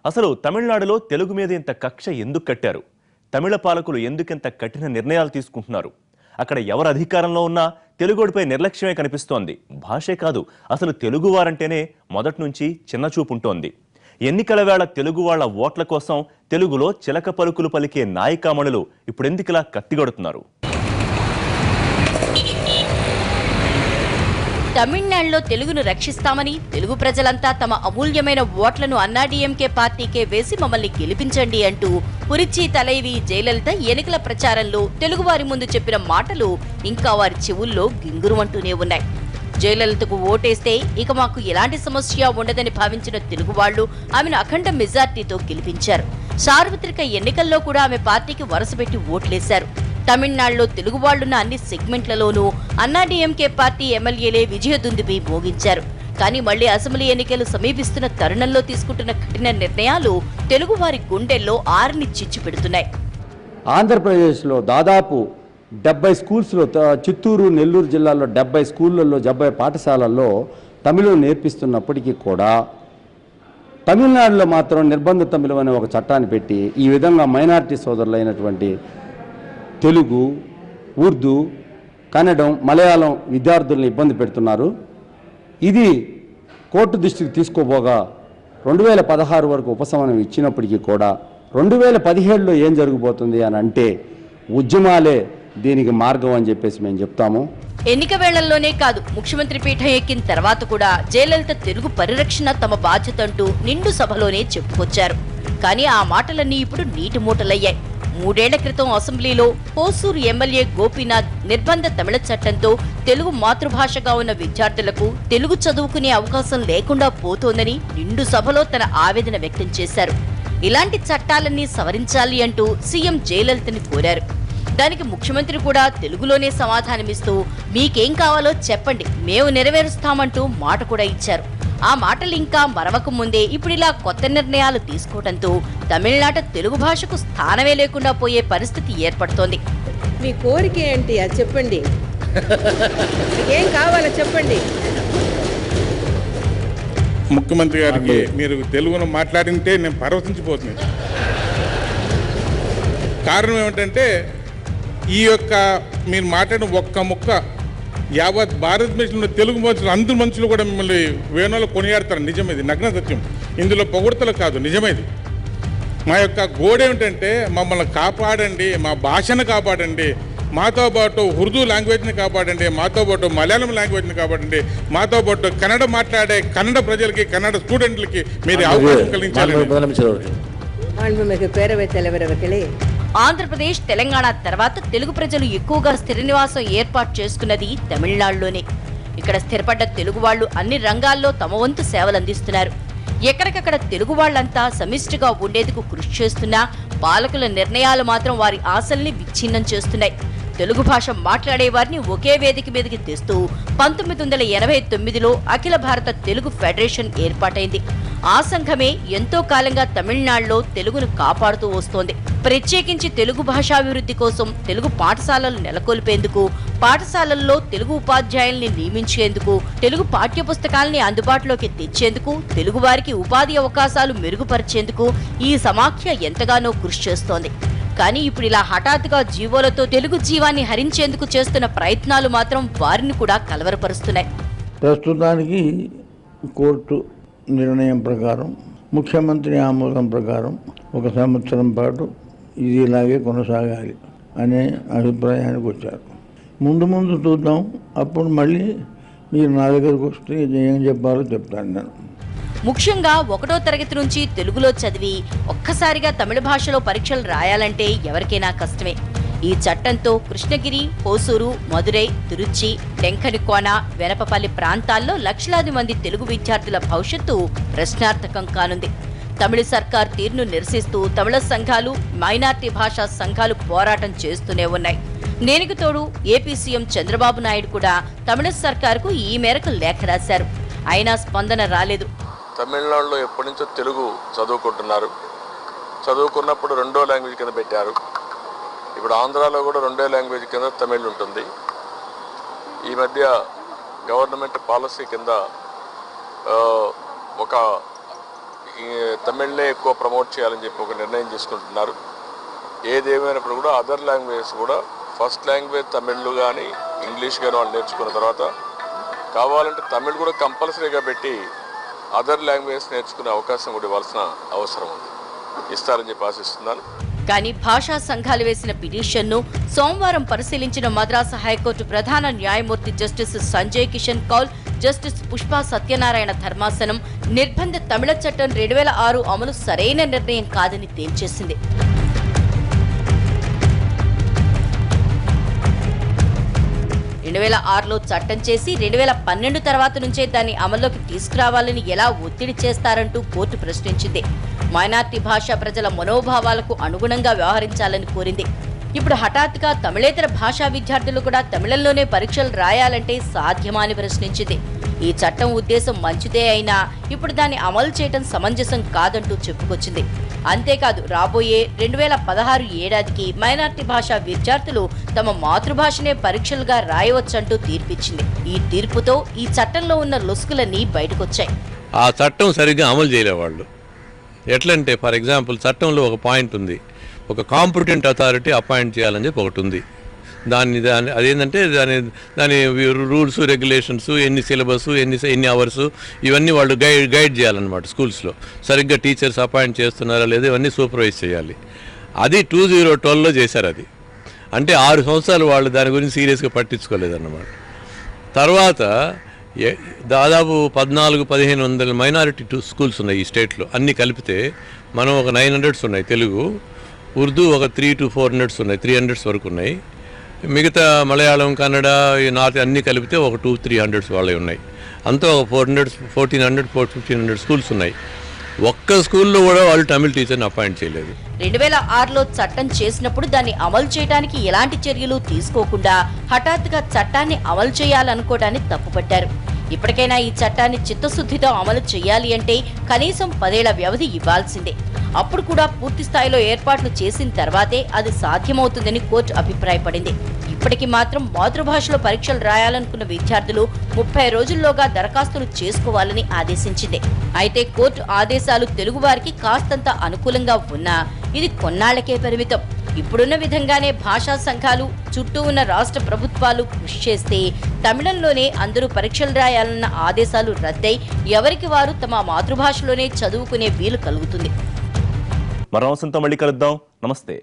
అసలు తమిళనాడులో తెలుగు మీద ఇంత కక్ష ఎందుకు కట్టారు? తమిళ పాలకులు ఎందుకింత కఠిన నిర్ణయాలు తీసుకుంటున్నారు? అక్కడ ఎవరు అధికారంలో ఉన్నా తెలుగుడిపై నిర్లక్ష్యమే కనిపిస్తోంది. భాషే కాదు, అసలు తెలుగు వారంటేనే మొదటి నుంచి చిన్నచూపు ఉంటోంది. ఎన్నికల వేళ తెలుగు వాళ్ల ఓట్ల కోసం తెలుగులో చిలక పలుకులు పలికే నాయకామణులు ఇప్పుడెందుకిలా కత్తిగడుతున్నారు? తమిళనాడులో తెలుగును రక్షిస్తామని తెలుగు ప్రజలంతా తమ అమూల్యమైన ఓట్లను అన్నాడీఎంకే పార్టీకే వేసి మమ్మల్ని గెలిపించండి అంటూ పురిచి తలైవి జయలలిత ఎన్నికల ప్రచారంలో తెలుగువారి ముందు చెప్పిన మాటలు ఇంకా వారి చెవుల్లో గింగురుమంటూనే ఉన్నాయి. జయలలితకు ఓటేస్తే ఇక మాకు ఎలాంటి సమస్య ఉండదని భావించిన తెలుగు వాళ్లు ఆమెను అఖండ మెజార్టీతో గెలిపించారు. సార్వత్రిక ఎన్నికల్లో కూడా ఆమె పార్టీకి వరుసపెట్టి ఓట్లేశారు. తమిళనాడులో తెలుగు వాళ్లున్న అన్ని సెగ్మెంట్లలోనూ అన్నాడీఎంకే పార్టీ ఎమ్మెల్యేలే విజయదుందుబి మోగించారు. కానీ మళ్లీ అసెంబ్లీ ఎన్నికలు సమీపిస్తున్న తరుణంలో తీసుకుంటున్న కఠిన నిర్ణయాలు తెలుగు వారి గుండెల్లో ఆరిని చిచ్చు పెడుతున్నాయి. ఆంధ్రప్రదేశ్లో దాదాపు 70 స్కూల్స్లో, చిత్తూరు నెల్లూరు జిల్లాలో 70 స్కూళ్ళల్లో 70 పాఠశాలల్లో తమిళం నేర్పిస్తున్నప్పటికీ కూడా తమిళనాడులో మాత్రం నిర్బంధ తమిళం అనే ఒక చట్టాన్ని పెట్టి ఈ విధంగా మైనారిటీ సోదరులైనటువంటి తెలుగు, ఉర్దూ, కన్నడం, మలయాళం విద్యార్థులను ఇబ్బంది పెడుతున్నారు. ఇది కోర్టు దృష్టికి తీసుకోబోగా 2016 వరకు ఉపశమనం ఇచ్చినప్పటికీ కూడా 2017లో ఏం జరగబోతుంది అని అంటే ఉద్యమాలే దీనికి మార్గం అని చెప్పేసి మేము చెప్తాము. ఎన్నిక వేళల్లోనే కాదు, ముఖ్యమంత్రి పీఠం ఎక్కిన తర్వాత కూడా జయలలిత తెలుగు పరిరక్షణ తమ బాధ్యత అంటూ నిండు సభలోనే చెప్పుకొచ్చారు. కానీ ఆ మాటలన్నీ ఇప్పుడు నీటి మూటలయ్యాయి. 3 ఏళ్ల క్రితం అసెంబ్లీలో హోసూరు ఎమ్మెల్యే గోపీనాథ్ నిర్బంధ తమిళ చట్టంతో తెలుగు మాతృభాషగా ఉన్న విద్యార్థులకు తెలుగు చదువుకునే అవకాశం లేకుండా పోతోందని నిండు సభలో తన ఆవేదన వ్యక్తం చేశారు. ఇలాంటి చట్టాలన్నీ సవరించాలి అంటూ సీఎం జయలలితని కోరారు. దానికి ముఖ్యమంత్రి కూడా తెలుగులోనే సమాధానమిస్తూ మీకేం కావాలో చెప్పండి, మేము నెరవేరుస్తామంటూ మాట కూడా ఇచ్చారు. ఆ మాటలు ఇంకా మరవక ముందే ఇప్పుడిలా కొత్త నిర్ణయాలు తీసుకోవడంతో తమిళనాట తెలుగు భాషకు స్థానమే లేకుండా పోయే పరిస్థితి ఏర్పడుతోంది. మీ కోరిక ఏంటి అది చెప్పండి, ఏం కావాలో చెప్పండి. ముఖ్యమంత్రి గారికి మీరు తెలుగును మాట్లాడింటే నేను పరవశించిపోతున్నాను. కారణం ఏమిటంటే ఈ యొక్క మీరు మాట్లాడిన ఒక్క ముక్క యావత్ భారతదేశంలో తెలుగు మనుషులు అందరు మనుషులు కూడా మిమ్మల్ని వేణులో కొనియాడతారు. నిజమేది, నగ్న సత్యం. ఇందులో పొగుడతలు కాదు, నిజమేది. మా యొక్క గోడ ఏమిటంటే మమ్మల్ని కాపాడండి, మా భాషను కాపాడండి, మాతో పాటు ఉర్దూ లాంగ్వేజ్ని కాపాడండి, మాతో పాటు మలయాళం లాంగ్వేజ్ని కాపాడండి, మాతో పాటు కన్నడ మాట్లాడే కన్నడ ప్రజలకి, కన్నడ స్టూడెంట్లకి మీరు అవకాశం కలిగించాలి. ఆంధ్రప్రదేశ్, తెలంగాణ తర్వాత తెలుగు ప్రజలు ఎక్కువగా స్థిర నివాసం ఏర్పాటు చేసుకున్నది తమిళనాడులోనే. ఇక్కడ స్థిరపడ్డ తెలుగు వాళ్లు అన్ని రంగాల్లో తమ వంతు సేవలందిస్తున్నారు. ఎక్కడికక్కడ తెలుగు వాళ్లంతా సమిష్టిగా ఉండేందుకు కృషి చేస్తున్నా పాలకుల నిర్ణయాలు మాత్రం వారి ఆశల్ని విచ్ఛిన్నం చేస్తున్నాయి. తెలుగు భాష మాట్లాడే వారిని ఒకే వేదిక మీదకి తెస్తూ 1989లో అఖిల భారత తెలుగు ఫెడరేషన్ ఏర్పాటైంది. ఆ సంఘమే ఎంతో కాలంగా తమిళనాడులో తెలుగును కాపాడుతూ వస్తోంది. ప్రత్యేకించి తెలుగు భాషాభివృద్ధి కోసం తెలుగు పాఠశాలలు నెలకొల్పేందుకు, పాఠశాలల్లో తెలుగు ఉపాధ్యాయుల్ని నియమించేందుకు, తెలుగు పాఠ్యపుస్తకాల్ని అందుబాటులోకి తెచ్చేందుకు, తెలుగు వారికి ఉపాధి అవకాశాలు మెరుగుపరిచేందుకు ఈ సమాఖ్య ఎంతగానో కృషి చేస్తోంది. కానీ ఇప్పుడు ఇలా హఠాత్తుగా జీవోలతో తెలుగు జీవాన్ని హరించేందుకు చేస్తున్న ప్రయత్నాలు మాత్రం వారిని కూడా కలవరపరుస్తున్నాయి. ప్రస్తుతానికి కోర్టు నిర్ణయం ప్రకారం, ముఖ్యమంత్రి ఆమోదం ప్రకారం 1 సంవత్సరం పాటు ఇది ఇలాగే కొనసాగాలి అనే అభిప్రాయానికి వచ్చారు. ముందు చూద్దాం, అప్పుడు మళ్ళీ మీరు నా దగ్గరకు వస్తే ఏం చెప్పాలో చెప్తాను నేను. ముఖ్యంగా 1వ తరగతి నుంచి తెలుగులో చదివి ఒక్కసారిగా తమిళ భాషలో పరీక్షలు రాయాలంటే ఎవరికైనా కష్టమే. ఈ చట్టంతో కృష్ణగిరి, హోసూరు, మదురై, తిరుచి, టెంకనికోన, వెనపపల్లి ప్రాంతాల్లో లక్షలాది మంది తెలుగు విద్యార్థుల భవిష్యత్తు ప్రశ్నార్థకం కానుంది. తమిళ సర్కార్ తీరును నిరసిస్తూ తమిళ సంఘాలు, మైనార్టీ భాషా సంఘాలు పోరాటం చేస్తూనే ఉన్నాయి. దీనికి తోడు ఏపీ సీఎం చంద్రబాబు నాయుడు కూడా తమిళ సర్కార్కు ఈ మేరకు లేఖ రాశారు. అయినా స్పందన రాలేదు. తమిళనాడులో ఎప్పటి నుంచో తెలుగు చదువుకుంటున్నారు. చదువుకున్నప్పుడు 2వ లాంగ్వేజ్ కింద పెట్టారు. ఇప్పుడు ఆంధ్రాలో కూడా 2వ లాంగ్వేజ్ కింద తమిళ్ ఉంటుంది. ఈ మధ్య గవర్నమెంట్ పాలసీ కింద ఒక ఈ తమిళ్నే ఎక్కువ ప్రమోట్ చేయాలని చెప్పి ఒక నిర్ణయం తీసుకుంటున్నారు. ఏదేమైనప్పుడు కూడా అదర్ లాంగ్వేజెస్ కూడా ఫస్ట్ లాంగ్వేజ్ తమిళ్ కానీ ఇంగ్లీష్ కానీ వాళ్ళు నేర్చుకున్న తర్వాత కావాలంటే తమిళ్ కూడా కంపల్సరీగా పెట్టి అదర్ లాంగ్వేజెస్ నేర్చుకునే అవకాశం కూడా ఇవ్వాల్సిన అవసరం ఉంది. ఇస్తారని చెప్పి ఆశిస్తున్నాను. కానీ భాషా సంఘాలు వేసిన పిటిషన్ను సోమవారం పరిశీలించిన మద్రాసు హైకోర్టు ప్రధాన న్యాయమూర్తి జస్టిస్ సంజయ్ కిషన్ కౌల్, జస్టిస్ పుష్పా సత్యనారాయణ ధర్మాసనం నిర్బంధ తమిళ చట్టం 2006 అమలు సరైన నిర్ణయం కాదని తేల్చేసింది. 2006లో చట్టం చేసి 2012 తర్వాత నుంచే దాన్ని అమల్లోకి తీసుకురావాలని ఎలా ఒత్తిడి చేస్తారంటూ కోర్టు ప్రశ్నించింది. మైనార్టీ భాషా ప్రజల మనోభావాలకు అనుగుణంగా వ్యవహరించాలని కోరింది. ఇప్పుడు హఠాత్తుగా తమిళేతర భాషా విద్యార్థులు కూడా తమిళంలోనే పరీక్షలు రాయాలంటే సాధ్యమా అని ప్రశ్నించింది. ఈ చట్టం ఉద్దేశం మంచిదే అయినా ఇప్పుడు దాన్ని అమలు చేయడం సమంజసం కాదంటూ చెప్పుకొచ్చింది. అంతేకాదు రాబోయే 2016 ఏడాదికి మైనార్టీ భాషా విద్యార్థులు తమ మాతృభాషనే పరీక్షలుగా రాయవచ్చంటూ తీర్పిచ్చింది. ఈ తీర్పుతో ఈ చట్టంలో ఉన్న లొసుకులన్నీ బయటకొచ్చాయి. ఆ చట్టం సరిగ్గా అమలు చేయలేవాళ్ళు. ఎట్లంటే ఫర్ ఎగ్జాంపుల్ చట్టంలో ఒక పాయింట్ ఉంది, ఒక కాంపిటెంట్ అథారిటీ అపాయింట్ చేయాలని చెప్పి ఒకటి ఉంది. దాన్ని అదేంటంటే దాని రూల్స్ రెగ్యులేషన్స్, ఎన్ని సిలబస్, ఎన్ని అవర్స్, ఇవన్నీ వాళ్ళు గైడ్ చేయాలన్నమాట. స్కూల్స్లో సరిగ్గా టీచర్స్ అపాయింట్ చేస్తున్నారా లేదా ఇవన్నీ సూపర్వైజ్ చేయాలి. అది 2012లో చేశారు. అది అంటే 6 సంవత్సరాలు వాళ్ళు దాని గురించి సీరియస్గా పట్టించుకోలేదన్నమాట. తర్వాత దాదాపు 1400-1500 మైనారిటీ స్కూల్స్ ఉన్నాయి ఈ స్టేట్లో. అన్నీ కలిపితే మనం ఒక 900 ఉన్నాయి. తెలుగు, ఉర్దూ ఒక 300 to 400 ఉన్నాయి, 300 వరకు ఉన్నాయి. మిగతా మలయాళం, కన్నడ, నార్త్ అన్నీ కలిపితే ఒక 200-300 వాళ్ళే ఉన్నాయి. అంతా ఒక 1400-1500 స్కూల్స్ ఉన్నాయి. ఒక్క స్కూల్లో కూడా వాళ్ళు తమిళ టీచర్ని అపాయింట్ చేయలేదు. 2006లో చట్టం చేసినప్పుడు దాన్ని అమలు చేయడానికి ఎలాంటి చర్యలు తీసుకోకుండా హఠాత్తుగా చట్టాన్ని అమలు చేయాలనుకోవడాన్ని తప్పుపట్టారు. ఇప్పటికైనా ఈ చట్టాన్ని చిత్తశుద్ధితో అమలు చేయాలి అంటే కనీసం 10 ఏళ్ల వ్యవధి ఇవ్వాల్సిందే. అప్పుడు కూడా పూర్తి స్థాయిలో ఏర్పాట్లు చేసిన తర్వాతే అది సాధ్యమవుతుందని కోర్టు అభిప్రాయపడింది. ఇప్పటికి మాత్రం మాతృభాషలో పరీక్షలు రాయాలనుకున్న విద్యార్థులు 30 రోజుల్లోగా దరఖాస్తులు చేసుకోవాలని ఆదేశించింది. అయితే కోర్టు ఆదేశాలు తెలుగువారికి కాస్తంత అనుకూలంగా ఉన్నా ఇది కొన్నాళ్లకే పరిమితం. ఇప్పుడున్న విధంగానే భాషా సంఘాలు, చుట్టూ ఉన్న రాష్ట్ర ప్రభుత్వాలు కృషి చేస్తే తమిళంలోనే అందరూ పరీక్షలు రాయాలన్న ఆదేశాలు రద్దై ఎవరికి వారు తమ మాతృభాషలోనే చదువుకునే వీలు కలుగుతుంది. మరో అంశంతో మళ్ళీ కలుద్దాం. నమస్తే.